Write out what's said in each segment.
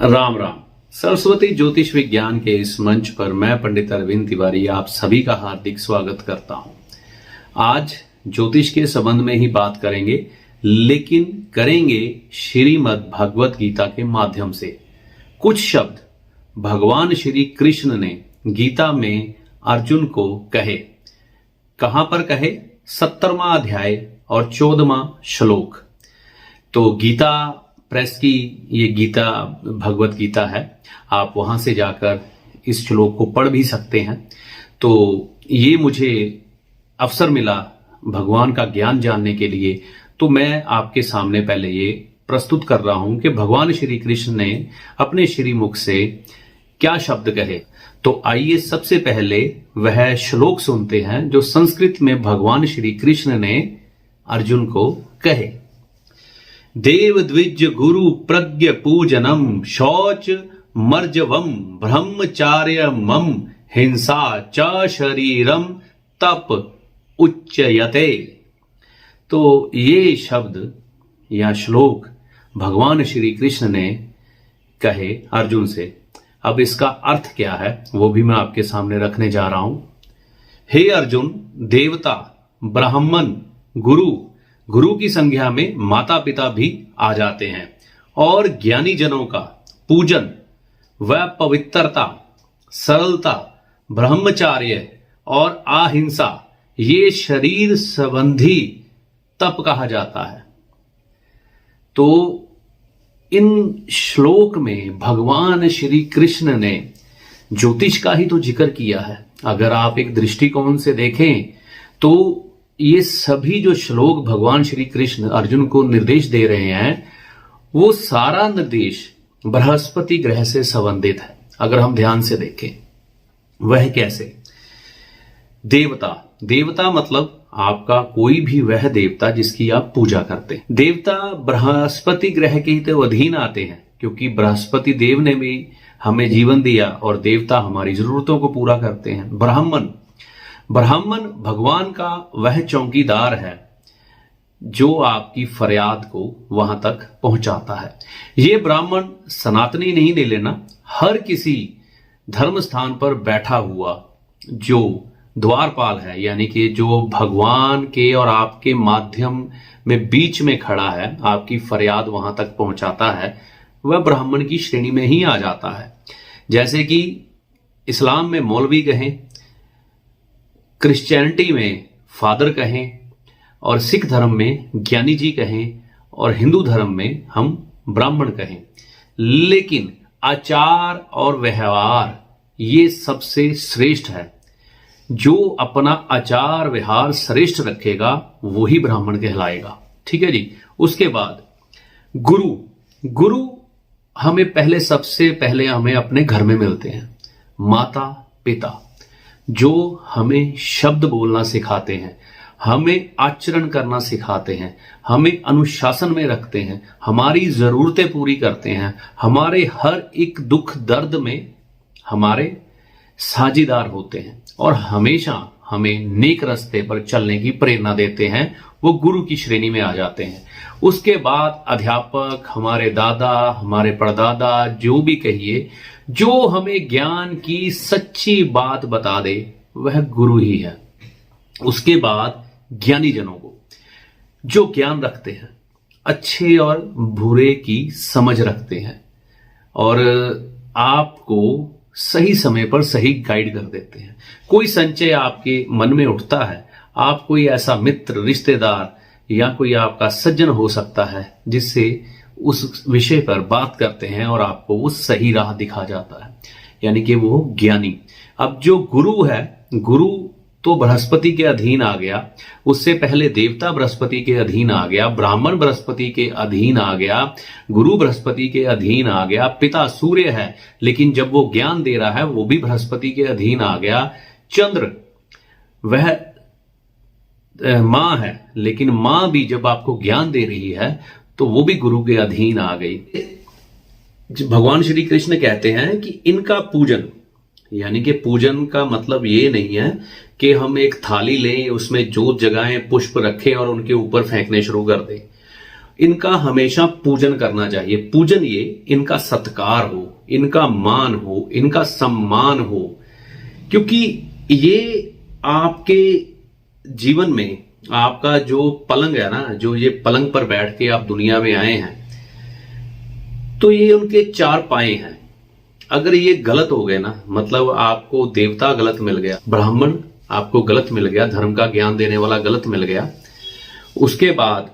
राम राम। सरस्वती ज्योतिष विज्ञान के इस मंच पर मैं पंडित अरविंद तिवारी आप सभी का हार्दिक स्वागत करता हूं। आज ज्योतिष के संबंध में ही बात करेंगे, लेकिन करेंगे श्रीमद् भगवत गीता के माध्यम से। कुछ शब्द भगवान श्री कृष्ण ने गीता में अर्जुन को कहे। कहां पर कहे? 70वां अध्याय और 14वां श्लोक। तो गीता प्रेस की ये गीता भगवत गीता है, आप वहां से जाकर इस श्लोक को पढ़ भी सकते हैं। तो ये मुझे अवसर मिला भगवान का ज्ञान जानने के लिए, तो मैं आपके सामने पहले ये प्रस्तुत कर रहा हूं कि भगवान श्री कृष्ण ने अपने श्रीमुख से क्या शब्द कहे। तो आइए सबसे पहले वह श्लोक सुनते हैं जो संस्कृत में भगवान श्री कृष्ण ने अर्जुन को कहे। देव द्विज गुरु प्रज्ञ पूजनम शौच मर्जवम ब्रह्मचार्य मम हिंसा च शरीरम तप उच्चयते। तो ये शब्द या श्लोक भगवान श्री कृष्ण ने कहे अर्जुन से। अब इसका अर्थ क्या है वो भी मैं आपके सामने रखने जा रहा हूं। हे अर्जुन, देवता, ब्राह्मण, गुरु की संज्ञा में माता पिता भी आ जाते हैं, और ज्ञानी जनों का पूजन व पवित्रता, सरलता, ब्रह्मचार्य और अहिंसा ये शरीर संबंधी तप कहा जाता है। तो इन श्लोक में भगवान श्री कृष्ण ने ज्योतिष का ही तो जिक्र किया है। अगर आप एक दृष्टिकोण से देखें तो ये सभी जो श्लोक भगवान श्री कृष्ण अर्जुन को निर्देश दे रहे हैं, वो सारा निर्देश बृहस्पति ग्रह से संबंधित है। अगर हम ध्यान से देखें वह कैसे? देवता मतलब आपका कोई भी वह देवता जिसकी आप पूजा करते हैं। देवता बृहस्पति ग्रह के ही तो अधीन आते हैं, क्योंकि बृहस्पति देव ने भी हमें जीवन दिया और देवता हमारी जरूरतों को पूरा करते हैं। ब्राह्मण भगवान का वह चौकीदार है जो आपकी फरियाद को वहां तक पहुंचाता है। ये ब्राह्मण सनातनी नहीं ले लेना, हर किसी धर्म स्थान पर बैठा हुआ जो द्वारपाल है, यानी कि जो भगवान के और आपके माध्यम में बीच में खड़ा है, आपकी फरियाद वहां तक पहुंचाता है, वह ब्राह्मण की श्रेणी में ही आ जाता है। जैसे कि इस्लाम में मौलवी कहें, क्रिश्चियनिटी में फादर कहें, और सिख धर्म में ज्ञानी जी कहें, और हिंदू धर्म में हम ब्राह्मण कहें। लेकिन आचार और व्यवहार ये सबसे श्रेष्ठ है। जो अपना आचार व्यवहार श्रेष्ठ रखेगा वही ब्राह्मण कहलाएगा। ठीक है जी। उसके बाद गुरु हमें सबसे पहले हमें अपने घर में मिलते हैं। माता पिता जो हमें शब्द बोलना सिखाते हैं, हमें आचरण करना सिखाते हैं, हमें अनुशासन में रखते हैं, हमारी जरूरतें पूरी करते हैं, हमारे हर एक दुख दर्द में हमारे साझीदार होते हैं और हमेशा हमें नेक रास्ते पर चलने की प्रेरणा देते हैं, वो गुरु की श्रेणी में आ जाते हैं। उसके बाद अध्यापक, हमारे दादा, हमारे परदादा, जो भी कहिए, जो हमें ज्ञान की सच्ची बात बता दे वह गुरु ही है। उसके बाद ज्ञानी जनों को जो ज्ञान रखते हैं, अच्छे और बुरे की समझ रखते हैं और आपको सही समय पर सही गाइड कर देते हैं। कोई संचय आपके मन में उठता है, आप कोई ऐसा मित्र, रिश्तेदार या कोई आपका सज्जन हो सकता है जिससे उस विषय पर बात करते हैं और आपको वो सही राह दिखा जाता है, यानी कि वो ज्ञानी। अब जो गुरु है, गुरु तो बृहस्पति के अधीन आ गया, उससे पहले देवता बृहस्पति के अधीन आ गया, ब्राह्मण बृहस्पति के अधीन आ गया, गुरु बृहस्पति के अधीन आ गया, पिता सूर्य है लेकिन जब वो ज्ञान दे रहा है वो भी बृहस्पति के अधीन आ गया, चंद्र वह मां है लेकिन मां भी जब आपको ज्ञान दे रही है तो वो भी गुरु के अधीन आ गई। भगवान श्री कृष्ण कहते हैं कि इनका पूजन, यानी कि पूजन का मतलब ये नहीं है कि हम एक थाली लें, उसमें जोत जगाएं, पुष्प रखें और उनके ऊपर फेंकने शुरू कर दें। इनका हमेशा पूजन करना चाहिए। पूजन ये इनका सत्कार हो, इनका मान हो, इनका सम्मान हो, क्योंकि ये आपके जीवन में आपका जो पलंग है ना, जो ये पलंग पर बैठ के आप दुनिया में आए हैं, तो ये उनके चार पाए हैं। अगर ये गलत हो गए ना, मतलब आपको देवता गलत मिल गया, ब्राह्मण आपको गलत मिल गया, धर्म का ज्ञान देने वाला गलत मिल गया, उसके बाद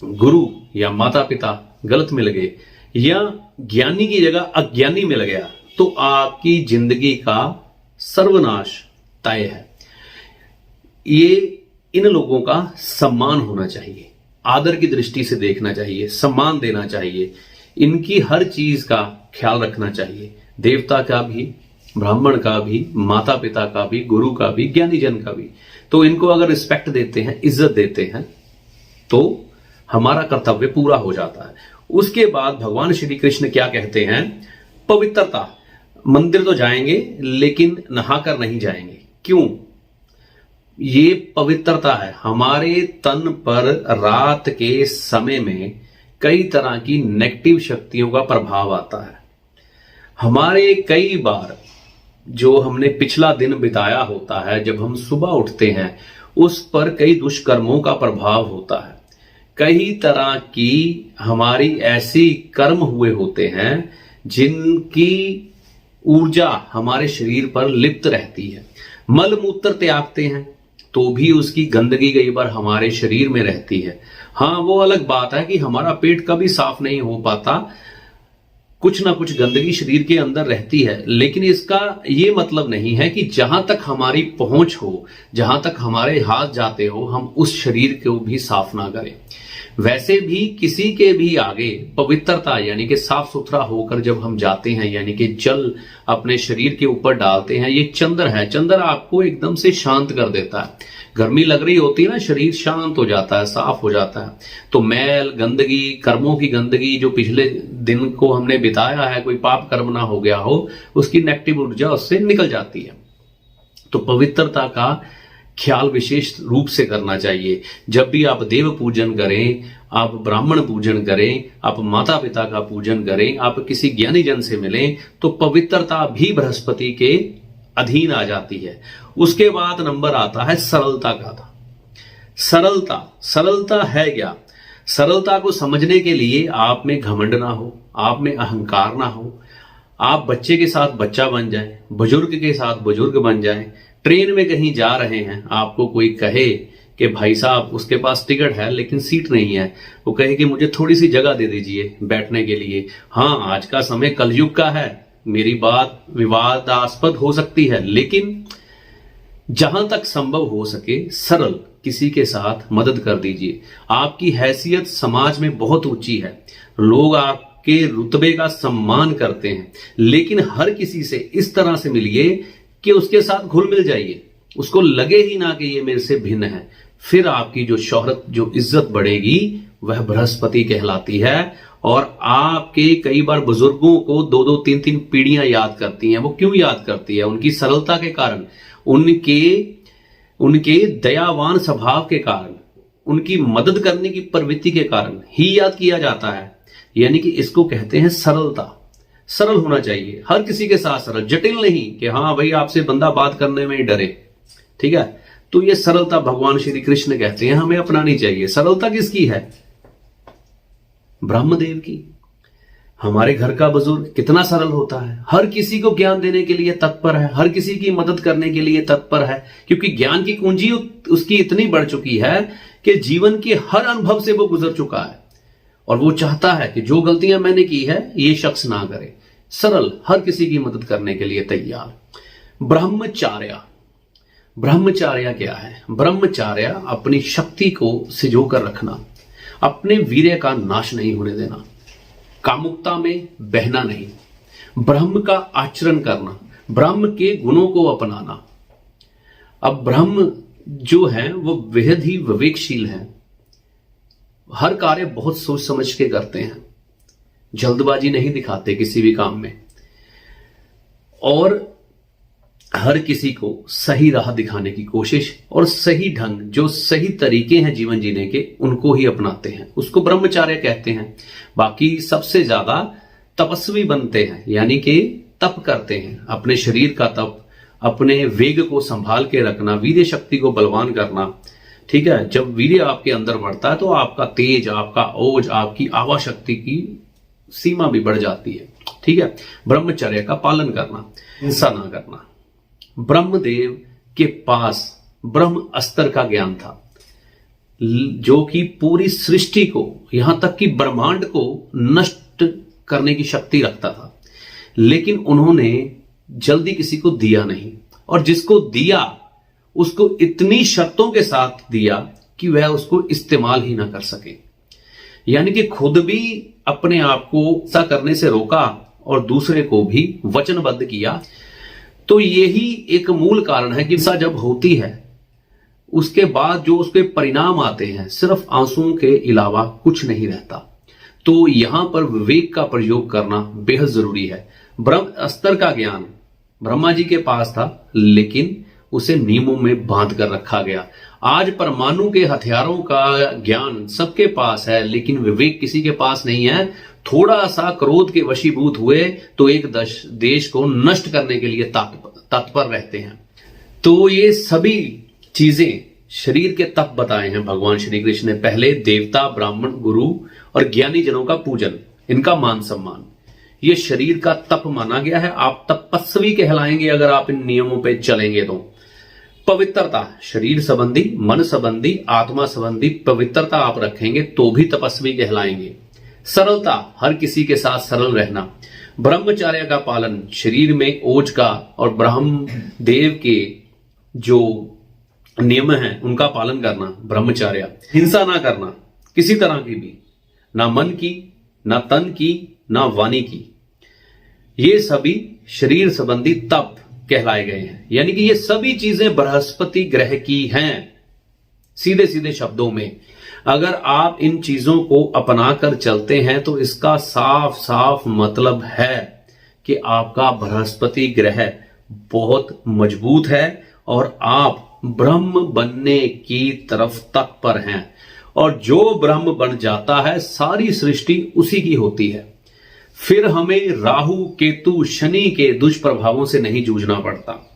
गुरु या माता पिता गलत मिल गए, या ज्ञानी की जगह अज्ञानी मिल गया, तो आपकी जिंदगी का सर्वनाश तय है। ये इन लोगों का सम्मान होना चाहिए, आदर की दृष्टि से देखना चाहिए, सम्मान देना चाहिए, इनकी हर चीज का ख्याल रखना चाहिए, देवता का भी, ब्राह्मण का भी, माता पिता का भी, गुरु का भी, ज्ञानी जन का भी। तो इनको अगर रिस्पेक्ट देते हैं, इज्जत देते हैं, तो हमारा कर्तव्य पूरा हो जाता है। उसके बाद भगवान श्री कृष्ण क्या कहते हैं? पवित्रता। मंदिर तो जाएंगे लेकिन नहाकर नहीं जाएंगे। क्यों? ये पवित्रता है। हमारे तन पर रात के समय में कई तरह की नेगेटिव शक्तियों का प्रभाव आता है। हमारे कई बार जो हमने पिछला दिन बिताया होता है, जब हम सुबह उठते हैं, उस पर कई दुष्कर्मों का प्रभाव होता है। कई तरह की हमारी ऐसी कर्म हुए होते हैं जिनकी ऊर्जा हमारे शरीर पर लिप्त रहती है। मल मूत्र त्यागते हैं तो भी उसकी गंदगी कई बार हमारे शरीर में रहती है। हाँ, वो अलग बात है कि हमारा पेट कभी साफ नहीं हो पाता, कुछ ना कुछ गंदगी शरीर के अंदर रहती है, लेकिन इसका ये मतलब नहीं है कि जहां तक हमारी पहुंच हो, जहां तक हमारे हाथ जाते हो, हम उस शरीर को भी साफ ना करें। वैसे भी किसी के भी आगे पवित्रता यानी कि साफ सुथरा होकर जब हम जाते हैं, यानी कि जल अपने शरीर के ऊपर डालते हैं, ये चंद्र है। चंद्र आपको एकदम से शांत कर देता है। गर्मी लग रही होती है ना, शरीर शांत हो जाता है, साफ हो जाता है। तो मैल, गंदगी, कर्मों की गंदगी जो पिछले दिन को हमने बिताया है, कोई पाप कर्म ना हो गया हो, उसकी नेगेटिव ऊर्जा उससे निकल जाती है। तो पवित्रता का ख्याल विशेष रूप से करना चाहिए। जब भी आप देव पूजन करें, आप ब्राह्मण पूजन करें, आप माता पिता का पूजन करें, आप किसी ज्ञानी जन से मिलें, तो पवित्रता भी बृहस्पति के अधीन आ जाती है। उसके बाद नंबर आता है सरलता का। सरलता है क्या? सरलता को समझने के लिए आप में घमंड ना हो, आप में अहंकार ना हो, आप बच्चे के साथ बच्चा बन जाए, बुजुर्ग के साथ बुजुर्ग बन जाए। ट्रेन में कहीं जा रहे हैं, आपको कोई कहे कि भाई साहब उसके पास टिकट है लेकिन सीट नहीं है, वो कहे कि मुझे थोड़ी सी जगह दे दीजिए बैठने के लिए। हाँ, आज का समय कलयुग का है, मेरी बात विवादास्पद हो सकती है, लेकिन जहां तक संभव हो सके सरल किसी के साथ मदद कर दीजिए। आपकी हैसियत समाज में बहुत ऊंची है, लोग आपके रुतबे का सम्मान करते हैं, लेकिन हर किसी से इस तरह से मिलिए कि उसके साथ घुल मिल जाइए, उसको लगे ही ना कि ये मेरे से भिन्न है। फिर आपकी जो शोहरत, जो इज्जत बढ़ेगी, वह बृहस्पति कहलाती है। और आपके कई बार बुजुर्गों को 2-2, 3-3 पीढ़ियां याद करती हैं। वो क्यों याद करती है? उनकी सरलता के कारण, उनके दयावान स्वभाव के कारण, उनकी मदद करने की प्रवृत्ति के कारण ही याद किया जाता है। यानी कि इसको कहते हैं सरलता। सरल होना चाहिए, हर किसी के साथ सरल, जटिल नहीं कि हाँ भाई आपसे बंदा बात करने में ही डरे। ठीक है, तो ये सरलता भगवान श्री कृष्ण कहते हैं हमें अपनानी चाहिए। सरलता किसकी है? ब्रह्मदेव की। हमारे घर का बुजुर्ग कितना सरल होता है, हर किसी को ज्ञान देने के लिए तत्पर है, हर किसी की मदद करने के लिए तत्पर है, क्योंकि ज्ञान की कुंजी उसकी इतनी बढ़ चुकी है कि जीवन के हर अनुभव से वो गुजर चुका है, और वो चाहता है कि जो गलतियां मैंने की है ये शख्स ना करे। सरल, हर किसी की मदद करने के लिए तैयार। ब्रह्मचार्य क्या है? ब्रह्मचार्य अपनी शक्ति को सिजो कर रखना, अपने वीर्य का नाश नहीं होने देना, कामुकता में बहना नहीं, ब्रह्म का आचरण करना, ब्रह्म के गुणों को अपनाना। अब ब्रह्म जो है वो बेहद ही विवेकशील है, हर कार्य बहुत सोच समझ के करते हैं, जल्दबाजी नहीं दिखाते किसी भी काम में, और हर किसी को सही राह दिखाने की कोशिश और सही ढंग, जो सही तरीके हैं जीवन जीने के, उनको ही अपनाते हैं, उसको ब्रह्मचार्य कहते हैं। बाकी सबसे ज्यादा तपस्वी बनते हैं, यानी कि तप करते हैं, अपने शरीर का तप, अपने वेग को संभाल के रखना, वीर्य शक्ति को बलवान करना। ठीक है, जब वीर्य आपके अंदर बढ़ता है तो आपका तेज, आपका ओज, आपकी आवा शक्ति की सीमा भी बढ़ जाती है। ठीक है, ब्रह्मचर्य का पालन करना, हिंसा ना करना। ब्रह्मदेव के पास ब्रह्म अस्त्र का ज्ञान था, जो कि पूरी सृष्टि को, यहां तक कि ब्रह्मांड को नष्ट करने की शक्ति रखता था, लेकिन उन्होंने जल्दी किसी को दिया नहीं, और जिसको दिया उसको इतनी शर्तों के साथ दिया कि वह उसको इस्तेमाल ही ना कर सके। यानी कि खुद भी अपने आप को ऐसा करने से रोका और दूसरे को भी वचनबद्ध किया। तो यही एक मूल कारण है कि हिंसा जब होती है उसके बाद जो उसके परिणाम आते हैं, सिर्फ आंसुओं के अलावा कुछ नहीं रहता। तो यहां पर विवेक का प्रयोग करना बेहद जरूरी है। ब्रह्म अस्त्र का ज्ञान ब्रह्मा जी के पास था, लेकिन उसे नियमों में बांध कर रखा गया। आज परमाणु के हथियारों का ज्ञान सबके पास है, लेकिन विवेक किसी के पास नहीं है। थोड़ा सा क्रोध के वशीभूत हुए तो एक देश को नष्ट करने के लिए तत्पर रहते हैं। तो ये सभी चीजें शरीर के तप बताए हैं भगवान श्री कृष्ण ने। पहले देवता, ब्राह्मण, गुरु और ज्ञानी जनों का पूजन, इनका मान सम्मान, ये शरीर का तप माना गया है। आप तपस्वी कहलाएंगे अगर आप इन नियमों पे चलेंगे तो। पवित्रता, शरीर संबंधी, मन संबंधी, आत्मा संबंधी पवित्रता आप रखेंगे तो भी तपस्वी कहलाएंगे। सरलता, हर किसी के साथ सरल रहना। ब्रह्मचर्य का पालन, शरीर में ओज का और ब्रह्म देव के जो नियम हैं उनका पालन करना, ब्रह्मचर्य। हिंसा ना करना किसी तरह की भी, ना मन की, ना तन की, ना वाणी की। ये सभी शरीर संबंधी तप कहलाए गए हैं। यानी कि ये सभी चीजें बृहस्पति ग्रह की हैं। सीधे सीधे शब्दों में अगर आप इन चीजों को अपनाकर चलते हैं तो इसका साफ साफ मतलब है कि आपका बृहस्पति ग्रह बहुत मजबूत है और आप ब्रह्म बनने की तरफ तत्पर हैं। और जो ब्रह्म बन जाता है सारी सृष्टि उसी की होती है। फिर हमें राहु, केतु, शनि के दुष्प्रभावों से नहीं जूझना पड़ता।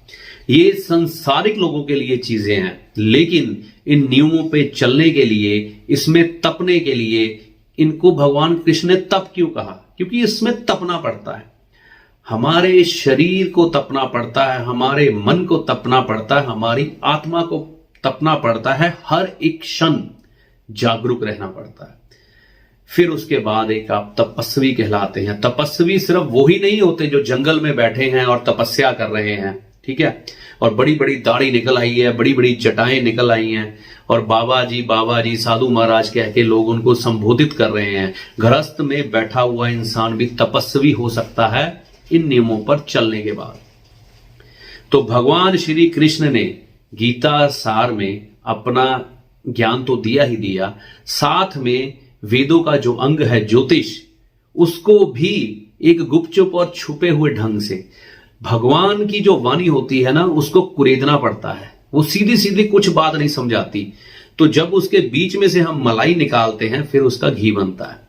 ये संसारिक लोगों के लिए चीजें हैं, लेकिन इन नियमों पे चलने के लिए, इसमें तपने के लिए, इनको भगवान कृष्ण ने तप क्यों कहा? क्योंकि इसमें तपना पड़ता है। हमारे शरीर को तपना पड़ता है, हमारे मन को तपना पड़ता है, हमारी आत्मा को तपना पड़ता है, हर एक क्षण जागरूक रहना पड़ता है। फिर उसके बाद एक आप तपस्वी कहलाते हैं। तपस्वी सिर्फ वो ही नहीं होते जो जंगल में बैठे हैं और तपस्या कर रहे हैं, ठीक है, और बड़ी बड़ी दाढ़ी निकल आई है, बड़ी बड़ी जटाएं निकल आई हैं और बाबा जी साधु महाराज कह के लोग उनको संबोधित कर रहे हैं। गृहस्थ में बैठा हुआ इंसान भी तपस्वी हो सकता है इन नियमों पर चलने के बाद। तो भगवान श्री कृष्ण ने गीता सार में अपना ज्ञान तो दिया ही दिया, साथ में वेदों का जो अंग है ज्योतिष, उसको भी एक गुपचुप और छुपे हुए ढंग से, भगवान की जो वाणी होती है ना, उसको कुरेदना पड़ता है। वो सीधी सीधी कुछ बात नहीं समझाती, तो जब उसके बीच में से हम मलाई निकालते हैं फिर उसका घी बनता है।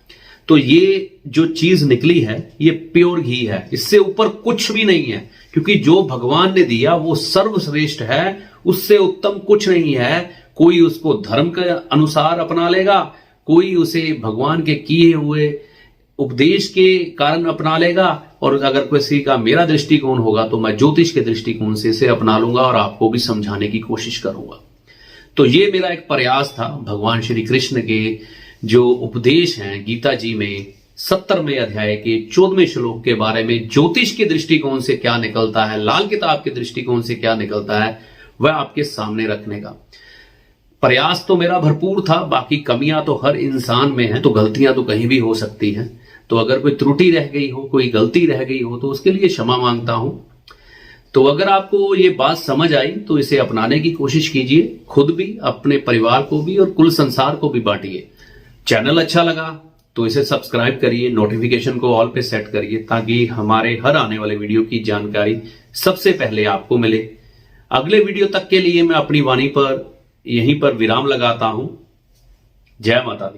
तो ये जो चीज निकली है ये प्योर घी है, इससे ऊपर कुछ भी नहीं है, क्योंकि जो भगवान ने दिया वो सर्वश्रेष्ठ है, उससे उत्तम कुछ नहीं है। कोई उसको धर्म के अनुसार अपना लेगा, कोई उसे भगवान के किए हुए उपदेश के कारण अपना लेगा, और अगर किसी का मेरा दृष्टिकोण होगा तो मैं ज्योतिष के दृष्टिकोण से इसे अपना लूंगा और आपको भी समझाने की कोशिश करूंगा। तो ये मेरा एक प्रयास था भगवान श्री कृष्ण के जो उपदेश हैं गीता जी में 70वें अध्याय के 14वें श्लोक के बारे में ज्योतिष के दृष्टिकोण से क्या निकलता है, लाल किताब के दृष्टिकोण से क्या निकलता है, वह आपके सामने रखने का प्रयास तो मेरा भरपूर था। बाकी कमियां तो हर इंसान में है, तो गलतियां तो कहीं भी हो सकती हैं। तो अगर कोई त्रुटि रह गई हो, कोई गलती रह गई हो, तो उसके लिए क्षमा मांगता हूं। तो अगर आपको ये बात समझ आई तो इसे अपनाने की कोशिश कीजिए, खुद भी, अपने परिवार को भी और कुल संसार को भी बांटिए। चैनल अच्छा लगा तो इसे सब्सक्राइब करिए, नोटिफिकेशन को ऑल पे सेट करिए, ताकि हमारे हर आने वाले वीडियो की जानकारी सबसे पहले आपको मिले। अगले वीडियो तक के लिए मैं अपनी वाणी पर यहीं पर विराम लगाता हूं। जय माता दी।